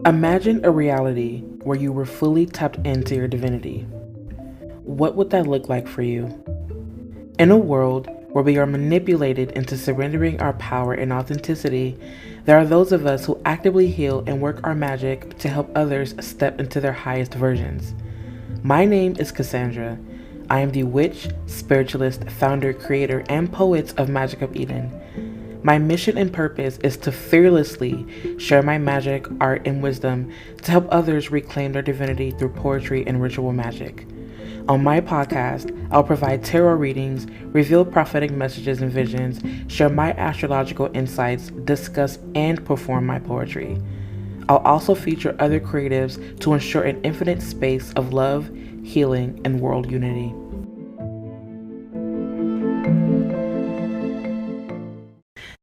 Imagine a reality where you were fully tapped into your divinity. What would that look like for you? In a world where we are manipulated into surrendering our power and authenticity, there are those of us who actively heal and work our magic to help others step into their highest versions. My name is KaSandra. I am the witch, spiritualist, founder, creator, and poet of Magic of Eden. My mission and purpose is to fearlessly share my magic, art, and wisdom to help others reclaim their divinity through poetry and ritual magic. On my podcast, I'll provide tarot readings, reveal prophetic messages and visions, share my astrological insights, discuss and perform my poetry. I'll also feature other creatives to ensure an infinite space of love, healing, and world unity.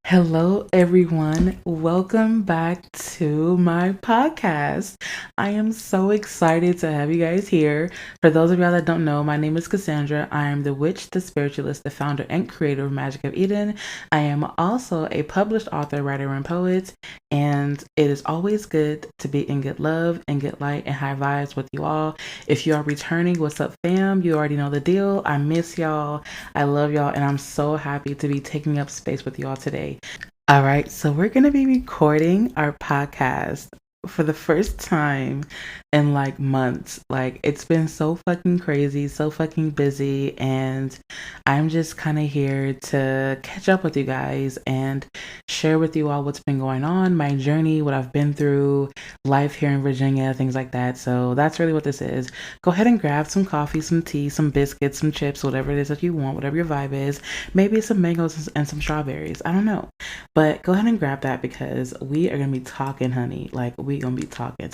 Hello, everyone. Welcome back to my podcast. I am so excited to have you guys here. For those of y'all that don't know, my name is KaSandra. I am the witch, the spiritualist, the founder and creator of Magic of Eden. I am also a published author, writer, and poet. And it is always good to be in good love and good light and high vibes with you all. If you are returning, what's up, fam? You already know the deal. I miss y'all. I love y'all. And I'm so happy to be taking up space with y'all today. All right, so we're going to be recording our podcast for the first time in like months. Like, it's been so fucking crazy, so fucking busy, and I'm just kind of here to catch up with you guys and share with you all what's been going on, my journey, what I've been through, life here in Virginia, things like that. So that's really what this is. Go ahead and grab some coffee, some tea, some biscuits, some chips, whatever it is that you want, whatever your vibe is. Maybe some mangoes and some strawberries. I don't know. But go ahead and grab that because we are going to be talking, honey. Like, we going to be talking.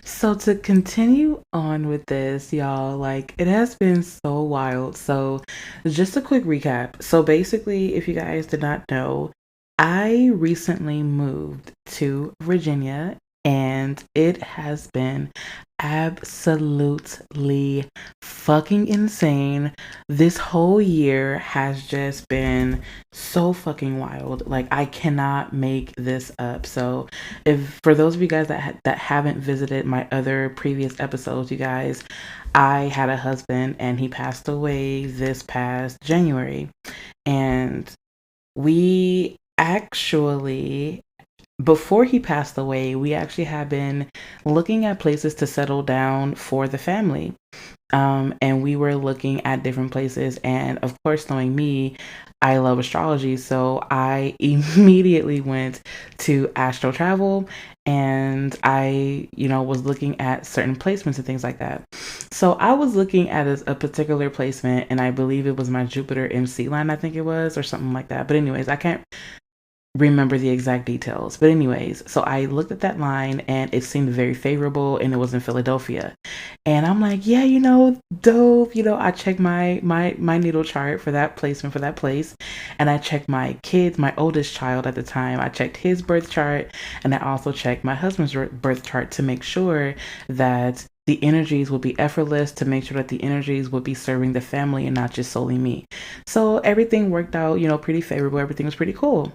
So to continue on with this, y'all, like, it has been so wild. So just a quick recap. So basically, if you guys did not know, I recently moved to Virginia and it has been absolutely fucking insane. This whole year has just been so fucking wild. Like, I cannot make this up. So if for those of you guys that haven't visited my other previous episodes, you guys, I had a husband and he passed away this past January. And we actually, before he passed away, we actually have been looking at places to settle down for the family. And we were looking at different places. And of course, knowing me, I love astrology. So I immediately went to Astro Travel and I, was looking at certain placements and things like that. So I was looking at a particular placement and I believe it was my Jupiter MC line, I think it was, or something like that. But anyways, I can't remember the exact details. But anyways, so I looked at that line and it seemed very favorable and it was in Philadelphia. And I'm like, yeah, dope. I checked my natal chart for that placement for that place. And I checked my oldest child at the time. I checked his birth chart and I also checked my husband's birth chart to make sure that the energies would be effortless, to make sure that the energies would be serving the family and not just solely me. So everything worked out, pretty favorable. Everything was pretty cool.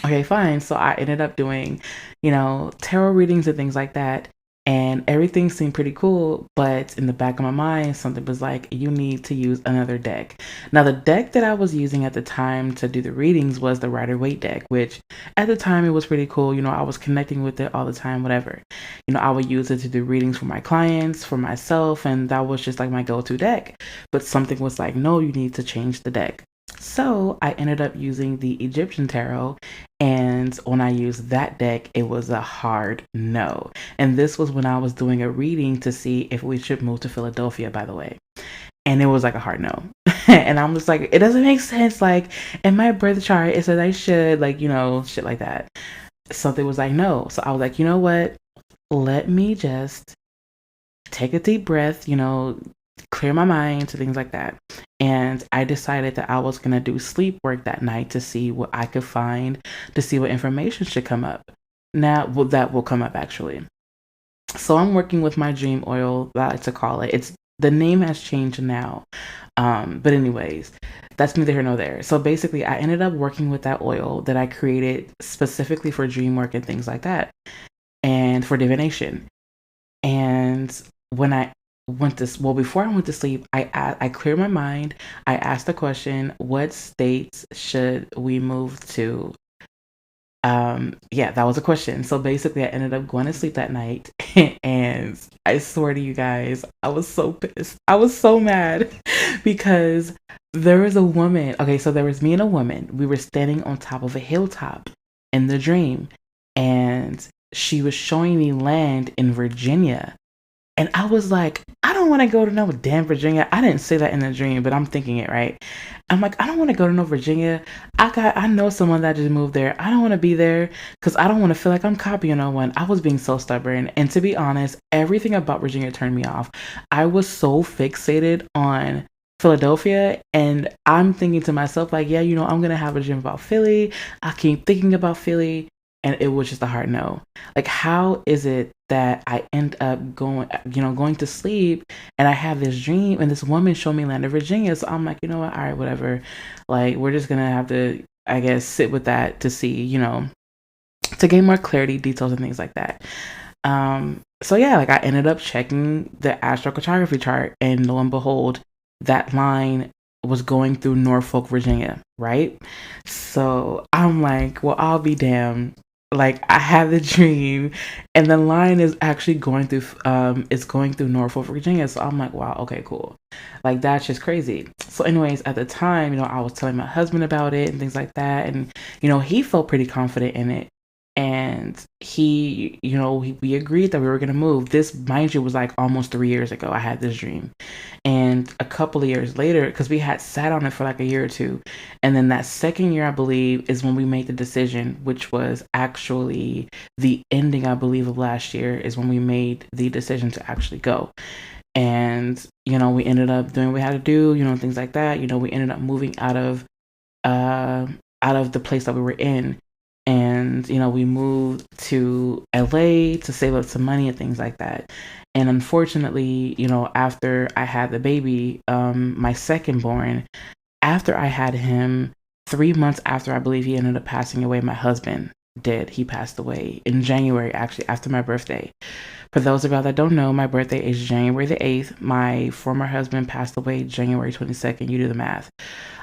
Okay, fine. So I ended up doing, tarot readings and things like that. And everything seemed pretty cool. But in the back of my mind, something was like, you need to use another deck. Now, the deck that I was using at the time to do the readings was the Rider-Waite deck, which at the time it was pretty cool. I was connecting with it all the time, whatever. I would use it to do readings for my clients, for myself. And that was just like my go-to deck. But something was like, no, you need to change the deck. So I ended up using the Egyptian tarot, and when I used that deck, it was a hard no. And this was when I was doing a reading to see if we should move to Philadelphia, by the way. And it was like a hard no. And I'm just like, it doesn't make sense. Like, in my birth chart, it says I should, like, shit like that. Something was like, no. So I was like, you know what? Let me just take a deep breath, clear my mind to things like that. And I decided that I was going to do sleep work that night to see what I could find, to see what information should come up. Now, that will come up actually. So I'm working with my dream oil, I like to call it. The name has changed now. But anyways, that's neither here nor there. So basically, I ended up working with that oil that I created specifically for dream work and things like that. And and for divination. And when I before I went to sleep, I cleared my mind. I asked the question, what states should we move to? Yeah, that was a question. So basically I ended up going to sleep that night and I swear to you guys, I was so pissed. I was so mad because there was a woman. Okay, so there was me and a woman. We were standing on top of a hilltop in the dream, and she was showing me land in Virginia. And I was like, I don't want to go to no damn Virginia. I didn't say that in the dream, but I'm thinking it, right? I'm like, I don't want to go to no Virginia. I know someone that just moved there. I don't want to be there because I don't want to feel like I'm copying no one. I was being so stubborn. And to be honest, everything about Virginia turned me off. I was so fixated on Philadelphia, and I'm thinking to myself, like, yeah, I'm going to have a dream about Philly. I keep thinking about Philly. And it was just a hard no. Like, how is it that I end up going to sleep and I have this dream and this woman showed me land of Virginia? So I'm like, you know what? All right, whatever. Like, we're just going to have to, I guess, sit with that to see, to gain more clarity, details, and things like that. So yeah, like I ended up checking the astrocartography chart, and lo and behold, that line was going through Norfolk, Virginia, right? So I'm like, well, I'll be damned. Like, I have the dream and the line is actually going through it's going through Norfolk, Virginia. So I'm like, wow, okay, cool. Like, that's just crazy. So anyways, at the time, I was telling my husband about it and things like that, and he felt pretty confident in it. And we agreed that we were going to move. This, mind you, was like almost 3 years ago. I had this dream. And a couple of years later, because we had sat on it for like a year or two, and then that second year, I believe, is when we made the decision, which was actually the ending, I believe, of last year, is when we made the decision to actually go. And we ended up doing what we had to do, things like that. We ended up moving out of the place that we were in. And we moved to LA to save up some money and things like that. And unfortunately, after I had the baby, my second born, after I had him, 3 months after, I believe, he ended up passing away, my husband did. He passed away in January, actually, after my birthday. For those of y'all that don't know, my birthday is January the 8th. My former husband passed away January 22nd. You do the math.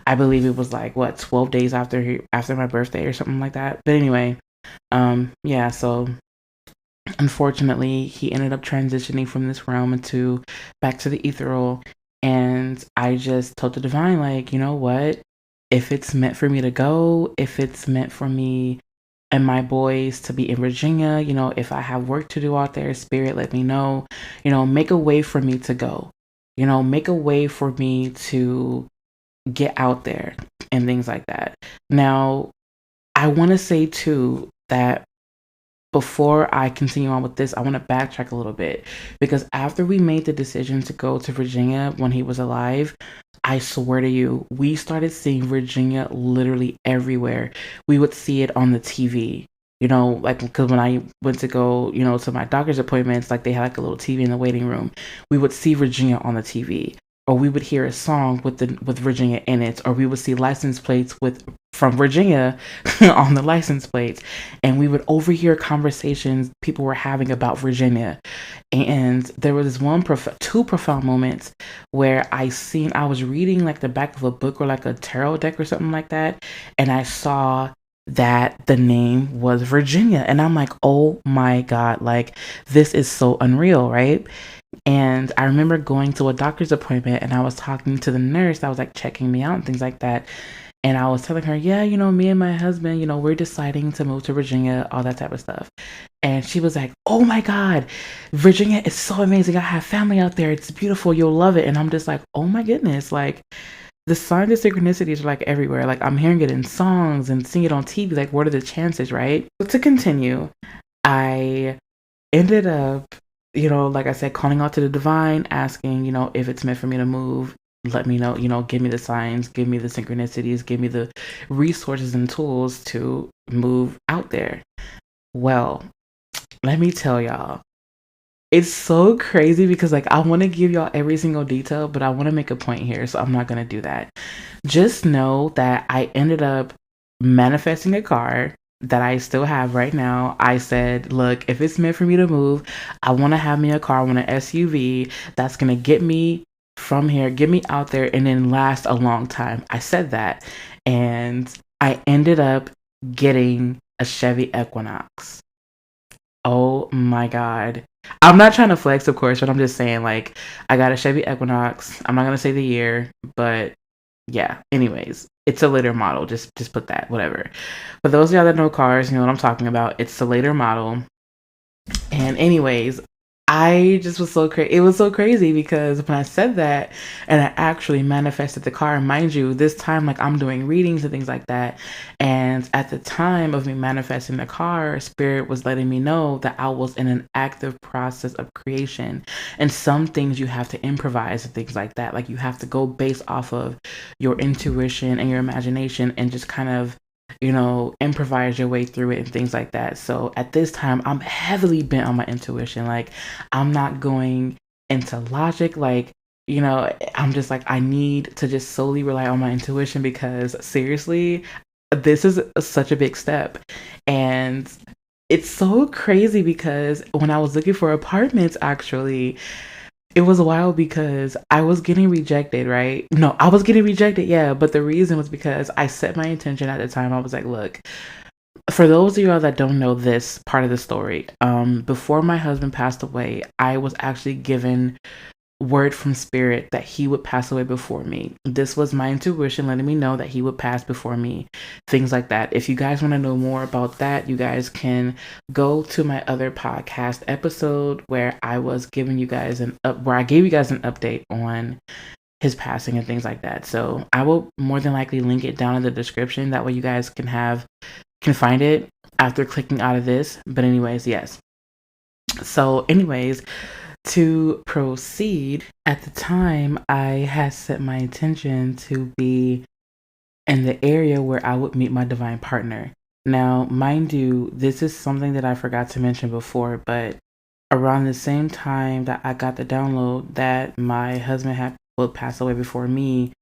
I believe it was like, 12 days after my birthday or something like that. But anyway, yeah, so unfortunately, he ended up transitioning from this realm back to the ethereal. And I just told the divine, like, you know what? If it's meant for me to go, if it's meant for me and my boys to be in Virginia, if I have work to do out there, Spirit, let me know, make a way for me to go, make a way for me to get out there and things like that. Now, I want to say too that before I continue on with this, I want to backtrack a little bit, because after we made the decision to go to Virginia when he was alive, I swear to you, we started seeing Virginia literally everywhere. We would see it on the TV, like, because when I went to go, to my doctor's appointments, like, they had like a little TV in the waiting room. We would see Virginia on the TV, or we would hear a song with Virginia in it, or we would see license plates from Virginia on the license plates, and we would overhear conversations people were having about Virginia. And there was this two profound moments where I was reading like the back of a book or like a tarot deck or something like that, and I saw that the name was Virginia, and I'm like, oh my God, like, this is so unreal, right? And I remember going to a doctor's appointment, and I was talking to the nurse that was like checking me out and things like that. And I was telling her, yeah, me and my husband, we're deciding to move to Virginia, all that type of stuff. And she was like, oh my God, Virginia is so amazing. I have family out there. It's beautiful. You'll love it. And I'm just like, oh my goodness. Like, the signs of synchronicities are like everywhere. Like, I'm hearing it in songs and seeing it on TV. Like, what are the chances, right? But to continue, I ended up, like I said, calling out to the divine, asking, if it's meant for me to move, let me know, give me the signs, give me the synchronicities, give me the resources and tools to move out there. Well, let me tell y'all, it's so crazy because, like, I want to give y'all every single detail, but I want to make a point here, so I'm not going to do that. Just know that I ended up manifesting a car. that I still have right now. I said, look, if it's meant for me to move, I want to have me a car, I want an SUV that's going to get me from here, get me out there, and then last a long time. I said that. And I ended up getting a Chevy Equinox. Oh my God. I'm not trying to flex, of course, but I'm just saying, like, I got a Chevy Equinox. I'm not going to say the year, but yeah. Anyways, it's a later model. Just put that, whatever. For those of y'all that know cars, you know what I'm talking about. It's the later model. And anyways, I just was so crazy. It was so crazy because when I said that and I actually manifested the car, mind you, this time, like, I'm doing readings and things like that. And at the time of me manifesting the car, Spirit was letting me know that I was in an active process of creation. And some things you have to improvise and things like that. Like, you have to go based off of your intuition and your imagination and just kind of, you know, improvise your way through it and things like that. So at this time, I'm heavily bent on my intuition. Like, I'm not going into logic. Like, you know, I'm just like, I need to just solely rely on my intuition because seriously, this is such a big step. And it's so crazy because when I was looking for apartments, actually, it was wild because I was getting rejected, right? No, I was getting rejected, yeah. But the reason was because I set my intention at the time. I was like, look, for those of y'all that don't know this part of the story, before my husband passed away, I was actually given word from Spirit that he would pass away before me. This was my intuition letting me know that he would pass before me, things like that. If you guys want to know more about that, you guys can go to my other podcast episode where I was giving you guys where I gave you guys an update on his passing and things like that. So I will more than likely link it down in the description. That way you guys can find it after clicking out of this. But anyways, yes. So anyways, to proceed, at the time, I had set my intention to be in the area where I would meet my divine partner. Now, mind you, this is something that I forgot to mention before, but around the same time that I got the download that my husband would pass away before me,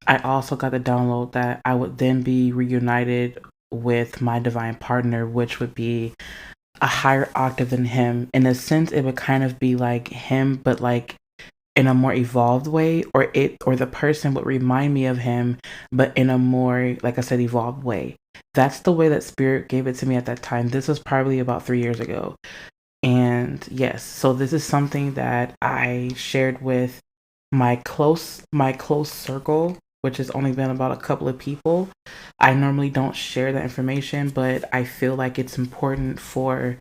I also got the download that I would then be reunited with my divine partner, which would be a higher octave than him. In a sense, it would kind of be like him, but like in a more evolved way, or the person would remind me of him, but in a more, like I said, evolved way. That's the way that Spirit gave it to me at that time. This was probably about 3 years ago. And yes, so this is something that I shared with my close circle, which has only been about a couple of people. I normally don't share that information, but I feel like it's important for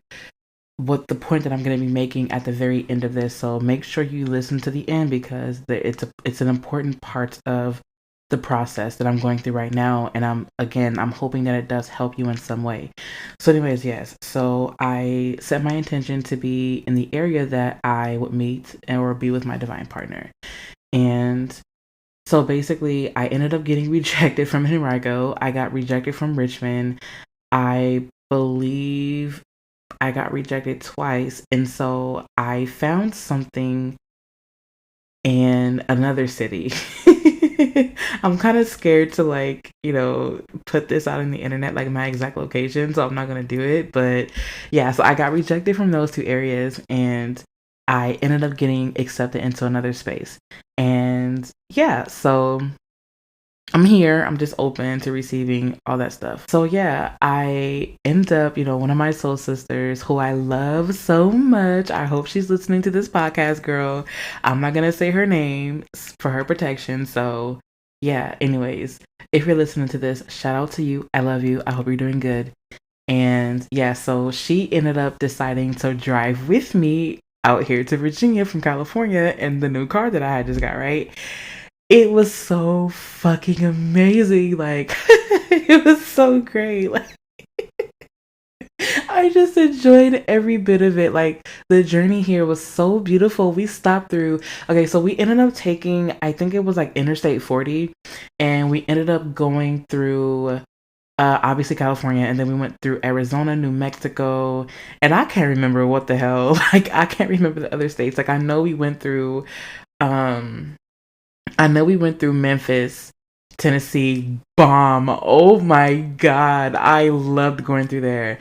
what the point that I'm going to be making at the very end of this. So make sure you listen to the end because it's an important part of the process that I'm going through right now. And I'm hoping that it does help you in some way. So anyways, yes. So I set my intention to be in the area that I would meet or be with my divine partner. And so basically I ended up getting rejected from Henrico. I got rejected from Richmond. I believe I got rejected twice. And so I found something in another city. I'm kind of scared to, like, you know, put this out on the internet, like my exact location. So I'm not going to do it. But yeah, so I got rejected from those two areas and I ended up getting accepted into another space. And yeah, so I'm here. I'm just open to receiving all that stuff. So yeah, I end up, you know, one of my soul sisters who I love so much. I hope she's listening to this podcast, girl. I'm not going to say her name for her protection. So yeah, anyways, if you're listening to this, shout out to you. I love you. I hope you're doing good. And yeah, so she ended up deciding to drive with me out here to Virginia from California in the new car that I had just got, right? It was so fucking amazing. Like, it was so great. Like, I just enjoyed every bit of it. Like, the journey here was so beautiful. We stopped through, okay, so we ended up taking, I think it was like Interstate 40, and we ended up going through, obviously California, and then we went through Arizona, New Mexico, and I can't remember what the hell. Like, I can't remember the other states. Like, I know we went through Memphis, Tennessee, bomb. Oh my God. I loved going through there.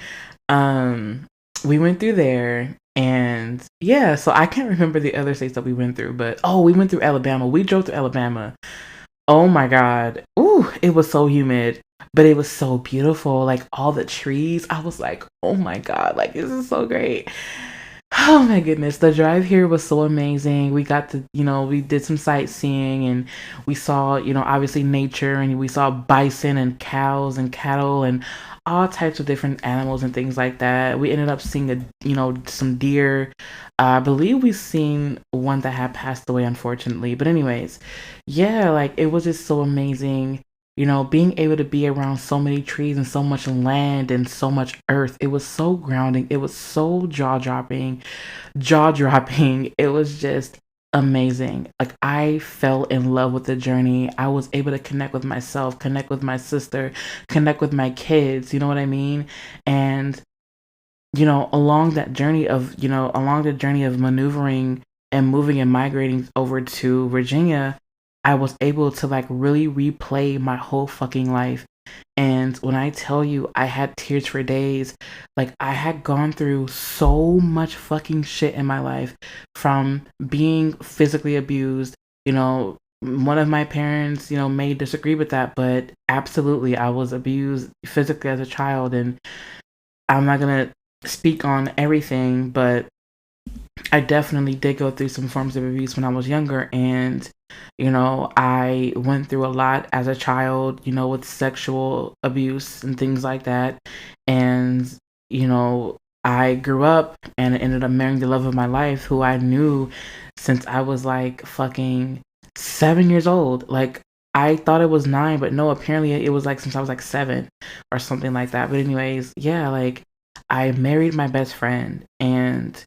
Um, we went through there, and yeah, so I can't remember the other states that we went through, but oh, we went through Alabama. We drove to Alabama. Oh my God. Ooh, it was so humid, but it was so beautiful. Like all the trees. I was like, oh my God, like this is so great. Oh my goodness. The drive here was so amazing. We got to, we did some sightseeing, and we saw, obviously nature, and we saw bison and cows and cattle and all types of different animals and things like that. We ended up seeing some deer. I believe we seen one that had passed away, unfortunately. But anyways, yeah, like it was just so amazing. Being able to be around so many trees and so much land and so much earth. It was so grounding. It was so jaw dropping. It was just amazing. Like I fell in love with the journey. I was able to connect with myself, connect with my sister, connect with my kids. You know what I mean? And along the journey of maneuvering and moving and migrating over to Virginia, I was able to like really replay my whole fucking life. And when I tell you I had tears for days, like I had gone through so much fucking shit in my life, from being physically abused. One of my parents, may disagree with that, but absolutely I was abused physically as a child. And I'm not gonna speak on everything, but I definitely did go through some forms of abuse when I was younger. And, I went through a lot as a child, with sexual abuse and things like that. And, I grew up and ended up marrying the love of my life, who I knew since I was like fucking 7 years old. Like, I thought it was 9, but no, apparently it was like since I was like 7 or something like that. But, anyways, yeah, like I married my best friend, and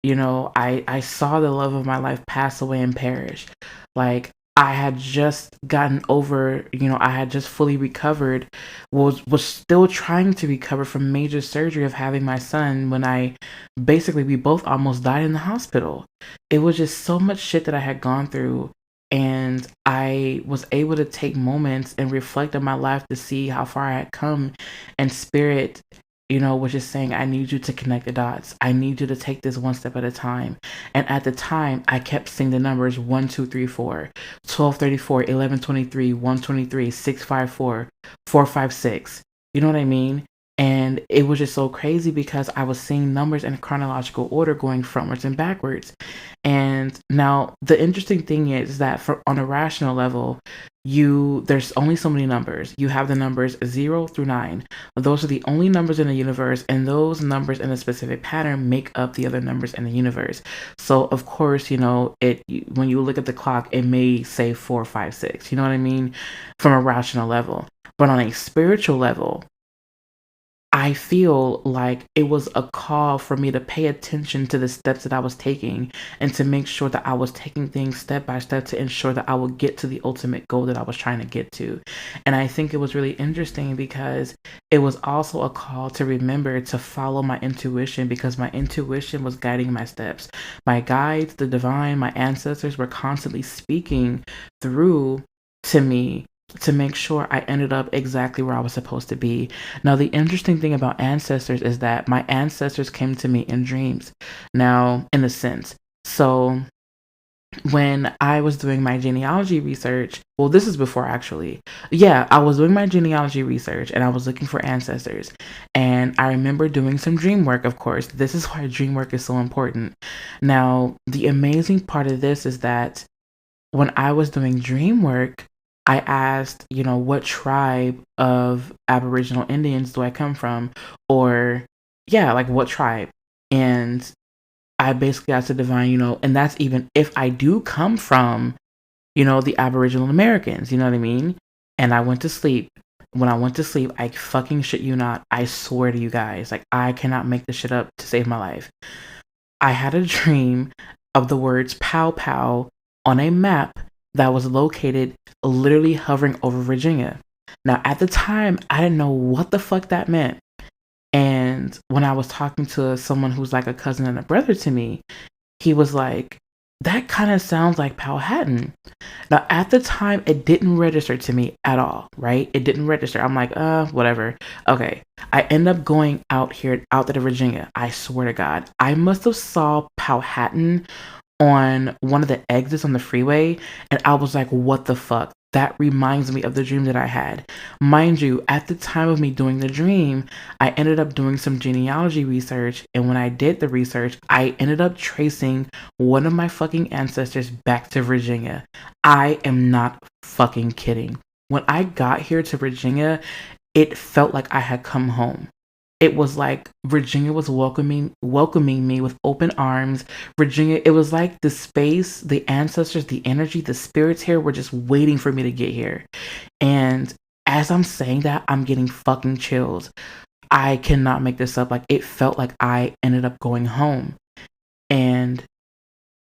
I saw the love of my life pass away and perish. Like I had just gotten over, I had just fully recovered, was still trying to recover from major surgery of having my son, when we both almost died in the hospital. It was just so much shit that I had gone through, and I was able to take moments and reflect on my life to see how far I had come. And spirit, was just saying, I need you to connect the dots. I need you to take this one step at a time. And at the time, I kept seeing the numbers 1, 2, 3, 4, 12, 34, 11, 23, 123, 6, 5, 4, 4, 5, 6. You know what I mean? And it was just so crazy because I was seeing numbers in chronological order going frontwards and backwards. And now the interesting thing is that on a rational level, there's only so many numbers. You have the numbers 0 through 9. Those are the only numbers in the universe, and those numbers in a specific pattern make up the other numbers in the universe. So of course, when you look at the clock, it may say 4, 5, 6. You know what I mean? From a rational level. But on a spiritual level, I feel like it was a call for me to pay attention to the steps that I was taking, and to make sure that I was taking things step by step to ensure that I would get to the ultimate goal that I was trying to get to. And I think it was really interesting because it was also a call to remember to follow my intuition, because my intuition was guiding my steps. My guides, the divine, my ancestors were constantly speaking through to me to make sure I ended up exactly where I was supposed to be. Now, the interesting thing about ancestors is that my ancestors came to me in dreams. Now, in a sense. So, when I was doing my genealogy research, well, this is before actually. Yeah, I was doing my genealogy research and I was looking for ancestors. And I remember doing some dream work, of course. This is why dream work is so important. Now, the amazing part of this is that when I was doing dream work, I asked, what tribe of Aboriginal Indians do I come from? Or, yeah, like what tribe? And I basically asked the divine, and that's even if I do come from, the Aboriginal Americans, you know what I mean? And I went to sleep. When I went to sleep, I fucking shit you not, I swear to you guys, like I cannot make this shit up to save my life. I had a dream of the words pow pow on a map that was located literally hovering over Virginia. Now, at the time, I didn't know what the fuck that meant. And when I was talking to someone who's like a cousin and a brother to me, he was like, that kind of sounds like Powhatan. Now, at the time, it didn't register to me at all, right? It didn't register. I'm like, whatever. Okay. I end up going out to Virginia. I swear to God, I must have saw Powhatan on one of the exits on the freeway, and I was like, what the fuck? That reminds me of the dream that I had. Mind you, at the time of me doing the dream, I ended up doing some genealogy research, and when I did the research, I ended up tracing one of my fucking ancestors back to Virginia. I am not fucking kidding. When I got here to Virginia, it felt like I had come home. It was like Virginia was welcoming me with open arms. Virginia, it was like the space, the ancestors, the energy, the spirits here were just waiting for me to get here. And as I'm saying that, I'm getting fucking chills. I cannot make this up. Like, it felt like I ended up going home. And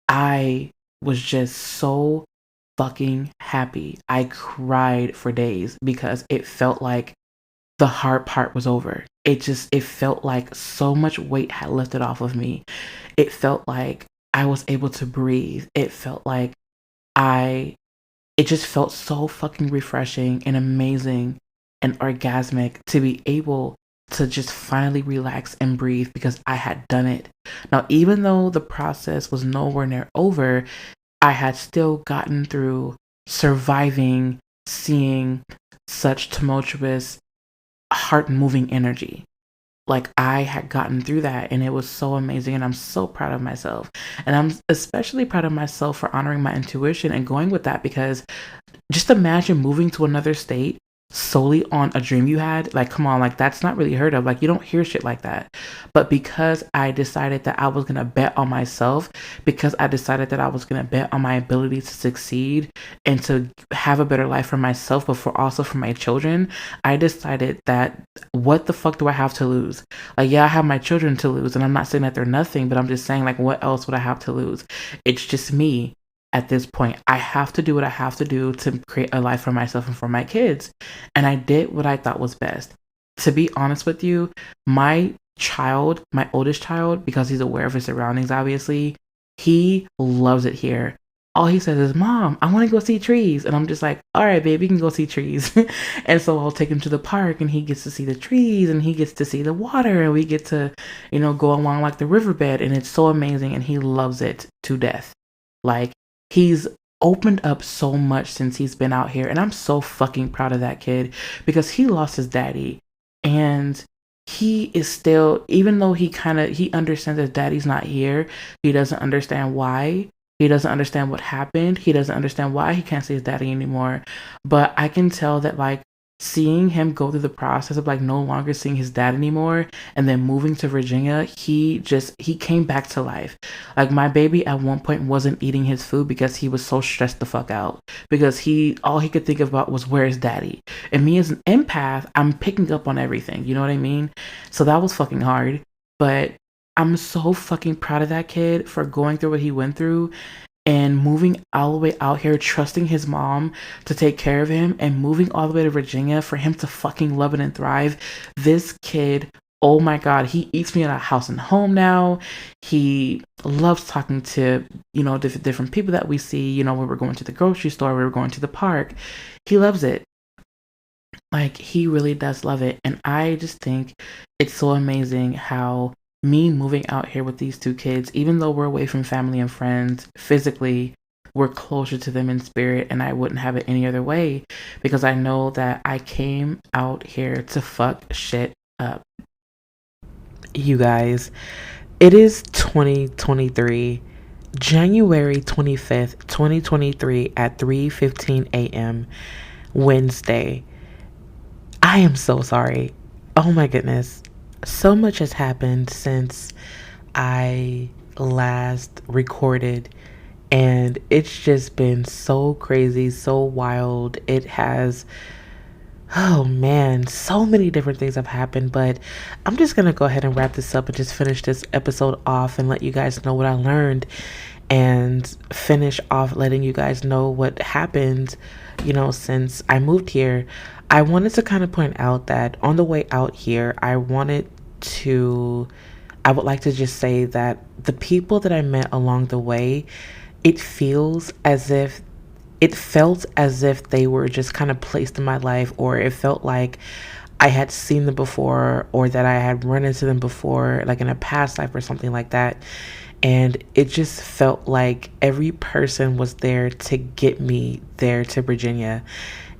I was just so fucking happy. I cried for days because it felt like the hard part was over. It felt like so much weight had lifted off of me. It felt like I was able to breathe. It felt like it just felt so fucking refreshing and amazing and orgasmic to be able to just finally relax and breathe because I had done it. Now, even though the process was nowhere near over, I had still gotten through surviving, seeing such tumultuous, heart moving energy. Like, I had gotten through that, and it was so amazing, and I'm so proud of myself. And I'm especially proud of myself for honoring my intuition and going with that, because just imagine moving to another state solely on a dream you had. Like, come on, like, that's not really heard of. Like, you don't hear shit like that. But because I decided that I was gonna bet on myself, because I decided that I was gonna bet on my ability to succeed and to have a better life for myself, but also for my children, I decided that what the fuck do I have to lose? Like, yeah, I have my children to lose, and I'm not saying that they're nothing, but I'm just saying, like, what else would I have to lose? It's just me. At this point, I have to do what I have to do to create a life for myself and for my kids. And I did what I thought was best. To be honest with you, my oldest child, because he's aware of his surroundings, obviously, he loves it here. All he says is, Mom, I want to go see trees. And I'm just like, all right, babe, you can go see trees. And so I'll take him to the park, and he gets to see the trees, and he gets to see the water, and we get to, go along like the riverbed. And it's so amazing. And he loves it to death. Like, he's opened up so much since he's been out here, and I'm so fucking proud of that kid, because he lost his daddy, and he is still, even though he understands that daddy's not here, he doesn't understand why. He doesn't understand what happened. He doesn't understand why he can't see his daddy anymore. But I can tell that, like, seeing him go through the process of, like, no longer seeing his dad anymore and then moving to Virginia, he came back to life. Like, my baby at one point wasn't eating his food because he was so stressed the fuck out, because all he could think about was, where's daddy? And me as an empath, I'm picking up on everything, you know what I mean? So that was fucking hard, but I'm so fucking proud of that kid for going through what he went through and moving all the way out here, trusting his mom to take care of him, and moving all the way to Virginia for him to fucking love it and thrive. This kid, oh my God, he eats me at a house and home now. He loves talking to, different people that we see, when we're going to the grocery store, we were going to the park. He loves it. Like, he really does love it. And I just think it's so amazing how me moving out here with these two kids, even though we're away from family and friends physically, we're closer to them in spirit, and I wouldn't have it any other way, because I know that I came out here to fuck shit up. You guys, it is 2023, January 25th, 2023 at 3:15 a.m. Wednesday. I am so sorry. Oh my goodness. So much has happened since I last recorded, and it's just been so crazy, so wild. It has, oh man, so many different things have happened, but I'm just going to go ahead and wrap this up and just finish this episode off and let you guys know what I learned, and finish off letting you guys know what happened, since I moved here. I wanted to kind of point out that on the way out here, I would like to just say that the people that I met along the way, it feels as if it felt as if they were just kind of placed in my life, or it felt like I had seen them before, or that I had run into them before, like in a past life or something like that. And it just felt like every person was there to get me there to Virginia.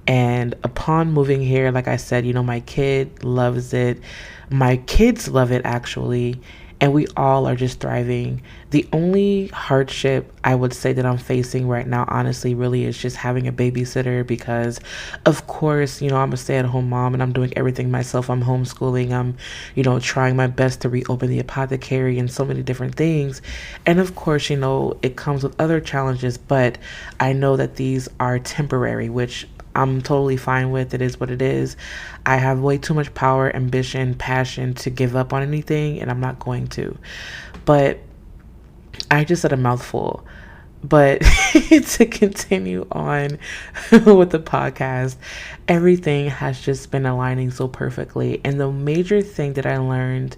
And upon moving here, like I said, my kid loves it. My kids love it actually. And we all are just thriving. The only hardship I would say that I'm facing right now, honestly, really is just having a babysitter because, of course, I'm a stay at home mom and I'm doing everything myself. I'm homeschooling. I'm, trying my best to reopen the apothecary and so many different things. And of course, it comes with other challenges, but I know that these are temporary, which I'm totally fine with. It is what it is. I have way too much power, ambition, passion to give up on anything, and I'm not going to. But I just said a mouthful. But to continue on with the podcast, everything has just been aligning so perfectly. And the major thing that I learned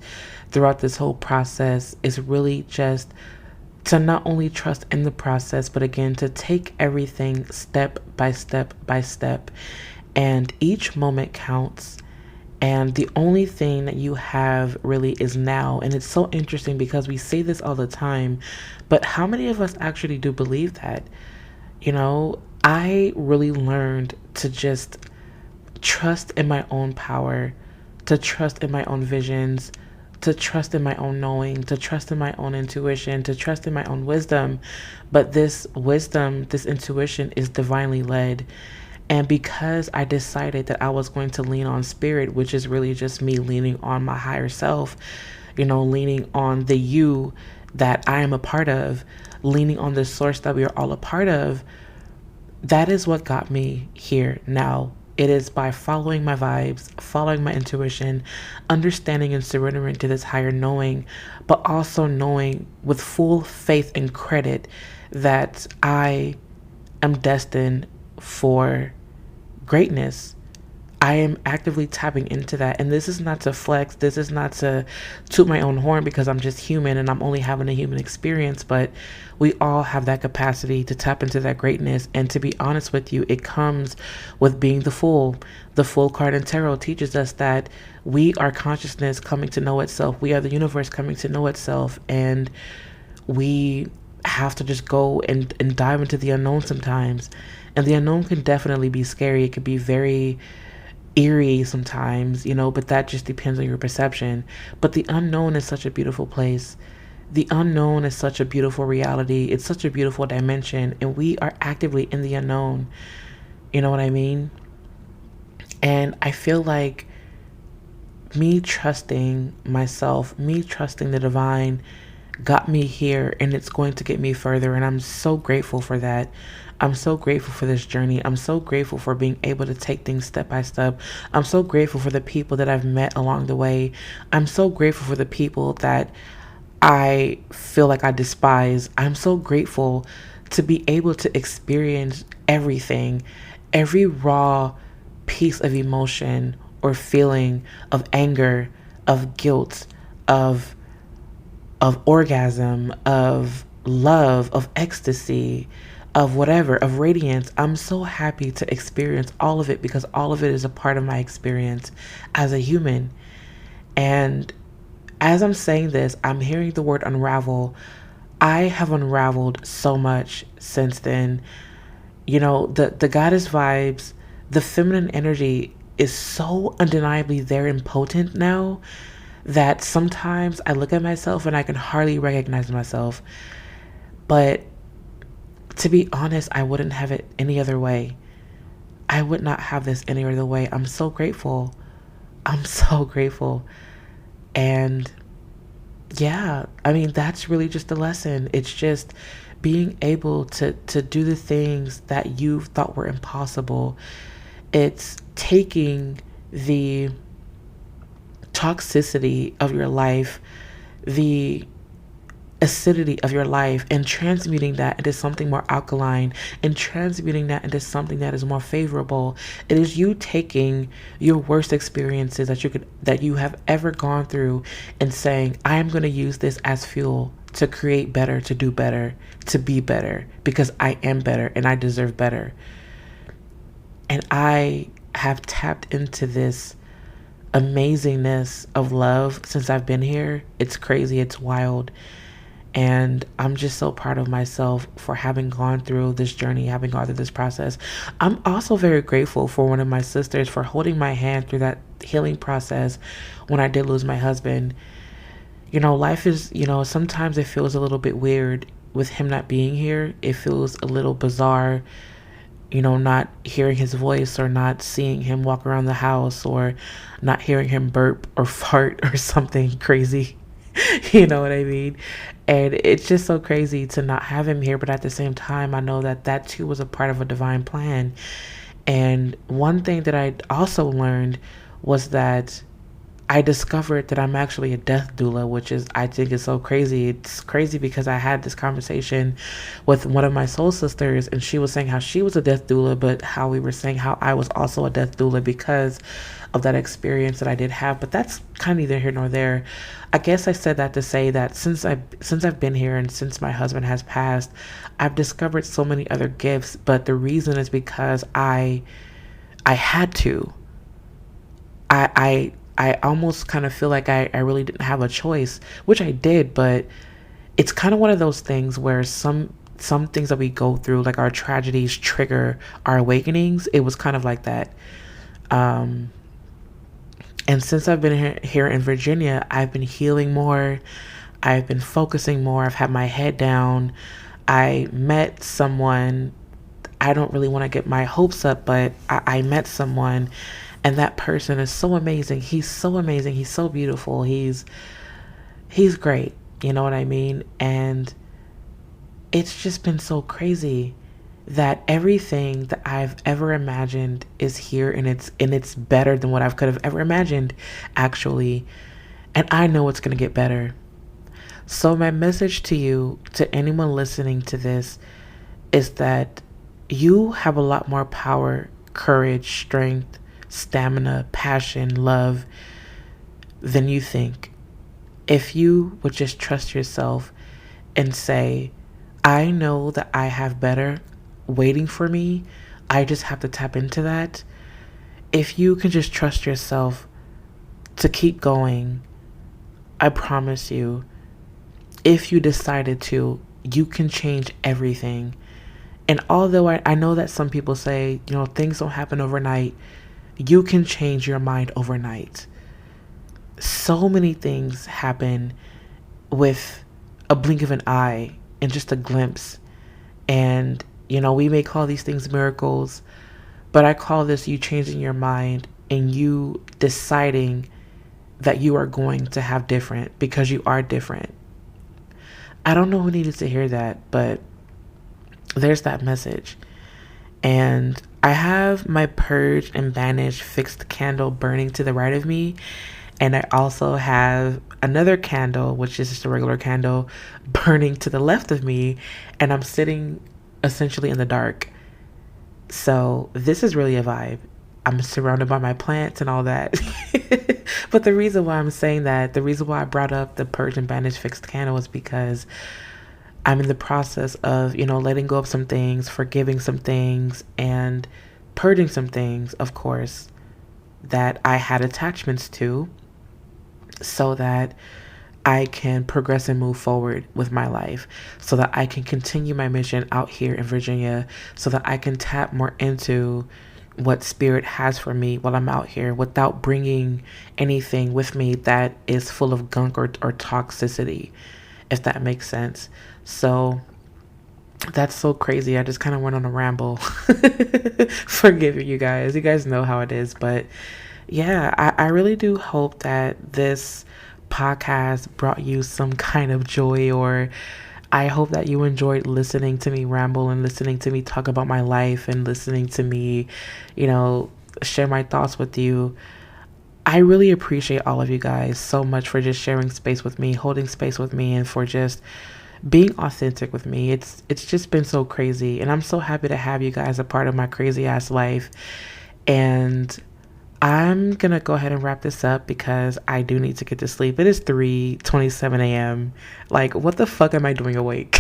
throughout this whole process is really just to not only trust in the process, but again, to take everything step by step by step. And each moment counts. And the only thing that you have really is now. And it's so interesting because we say this all the time, but how many of us actually do believe that? I really learned to just trust in my own power, to trust in my own visions, to trust in my own knowing, to trust in my own intuition, to trust in my own wisdom. But this wisdom, this intuition is divinely led. And because I decided that I was going to lean on spirit, which is really just me leaning on my higher self, leaning on the you that I am a part of, leaning on the source that we are all a part of, that is what got me here now. It is by following my vibes, following my intuition, understanding and surrendering to this higher knowing, but also knowing with full faith and credit that I am destined for greatness. I am actively tapping into that. And this is not to flex. This is not to toot my own horn because I'm just human and I'm only having a human experience. But we all have that capacity to tap into that greatness. And to be honest with you, it comes with being the Fool. The Fool card in tarot teaches us that we are consciousness coming to know itself. We are the universe coming to know itself. And we have to just go and dive into the unknown sometimes. And the unknown can definitely be scary. It could be very eerie sometimes, but that just depends on your perception. But the unknown is such a beautiful place. The unknown is such a beautiful reality. It's such a beautiful dimension, and we are actively in the unknown. You know what I mean? And I feel like me trusting myself, me trusting the divine got me here, and it's going to get me further. And I'm so grateful for that. I'm so grateful for this journey. I'm so grateful for being able to take things step by step. I'm so grateful for the people that I've met along the way. I'm so grateful for the people that I feel like I despise. I'm so grateful to be able to experience everything, every raw piece of emotion or feeling of anger, of guilt, of orgasm, of love, of ecstasy, of whatever, of radiance. I'm so happy to experience all of it because all of it is a part of my experience as a human. And as I'm saying this, I'm hearing the word unravel. I have unraveled so much since then. The goddess vibes, the feminine energy is so undeniably there and potent now that sometimes I look at myself and I can hardly recognize myself. But to be honest, I wouldn't have it any other way. I would not have this any other way. I'm so grateful. I'm so grateful. And yeah, I mean, that's really just the lesson. It's just being able to do the things that you thought were impossible. It's taking the toxicity of your life, the acidity of your life and transmuting that into something more alkaline and transmuting that into something that is more favorable. It is you taking your worst experiences that you have ever gone through and saying, I am going to use this as fuel to create better, to do better, to be better, because I am better and I deserve better. And I have tapped into this amazingness of love since I've been here. It's crazy, it's wild. And I'm just so proud of myself for having gone through this journey, having gone through this process. I'm also very grateful for one of my sisters for holding my hand through that healing process when I did lose my husband. Life is, sometimes it feels a little bit weird with him not being here. It feels a little bizarre, not hearing his voice or not seeing him walk around the house or not hearing him burp or fart or something crazy. You know what I mean? And it's just so crazy to not have him here. But at the same time, I know that too was a part of a divine plan. And one thing that I also learned was that I discovered that I'm actually a death doula, which I think is so crazy. It's crazy because I had this conversation with one of my soul sisters, and she was saying how she was a death doula, but how we were saying how I was also a death doula because of that experience that I did have. But that's kind of neither here nor there. I guess I said that to say that since I've been here and since my husband has passed, I've discovered so many other gifts. But the reason is because I had to. I almost kind of feel like I really didn't have a choice, which I did, but it's kind of one of those things where some things that we go through, like our tragedies, trigger our awakenings. It was kind of like that. And since I've been here in Virginia, I've been healing more. I've been focusing more. I've had my head down. I met someone. I don't really want to get my hopes up, but I met someone. And that person is so amazing. He's so amazing. He's so beautiful. He's great. You know what I mean? And it's just been so crazy that everything that I've ever imagined is here, and it's better than what I could have ever imagined, actually. And I know it's going to get better. So my message to you, to anyone listening to this, is that you have a lot more power, courage, strength, stamina, passion, love than you think. If you would just trust yourself and say, I know that I have better waiting for me. I just have to tap into that. If you can just trust yourself to keep going, I promise you, if you decided to, you can change everything. And although I know that some people say, things don't happen overnight, you can change your mind overnight. So many things happen with a blink of an eye and just a glimpse. And, we may call these things miracles, but I call this you changing your mind and you deciding that you are going to have different because you are different. I don't know who needed to hear that, but there's that message. And I have my purge and banish fixed candle burning to the right of me. And I also have another candle, which is just a regular candle, burning to the left of me. And I'm sitting essentially in the dark. So this is really a vibe. I'm surrounded by my plants and all that. But the reason why I'm saying that, the reason why I brought up the purge and banish fixed candle is because I'm in the process of, letting go of some things, forgiving some things, and purging some things, of course, that I had attachments to, so that I can progress and move forward with my life, so that I can continue my mission out here in Virginia, so that I can tap more into what spirit has for me while I'm out here without bringing anything with me that is full of gunk or toxicity, if that makes sense. So that's so crazy. I just kind of went on a ramble. Forgive you guys. You guys know how it is. But yeah, I really do hope that this podcast brought you some kind of joy, or I hope that you enjoyed listening to me ramble and listening to me talk about my life and listening to me, share my thoughts with you. I really appreciate all of you guys so much for just sharing space with me, holding space with me, and for just being authentic with me. It's just been so crazy, and I'm so happy to have you guys a part of my crazy ass life. And I'm gonna go ahead and wrap this up because I do need to get to sleep. It is 3:27 a.m. Like, what the fuck am I doing awake?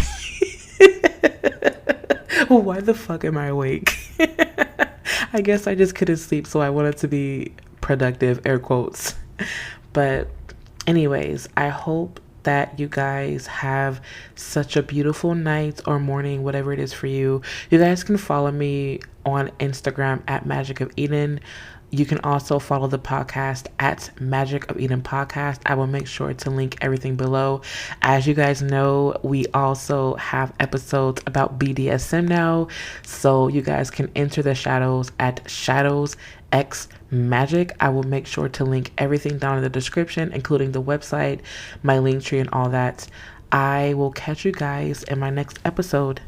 Why the fuck am I awake? I guess I just couldn't sleep, so I wanted to be productive, air quotes. But anyways, I hope that you guys have such a beautiful night or morning, whatever it is for you. You guys can follow me on Instagram at Magic of Eden. You can also follow the podcast at Magic of Eden Podcast. I will make sure to link everything below. As you guys know, we also have episodes about BDSM now. So you guys can enter the shadows at Shadows X Magic. I will make sure to link everything down in the description, including the website, my link tree, and all that. I will catch you guys in my next episode.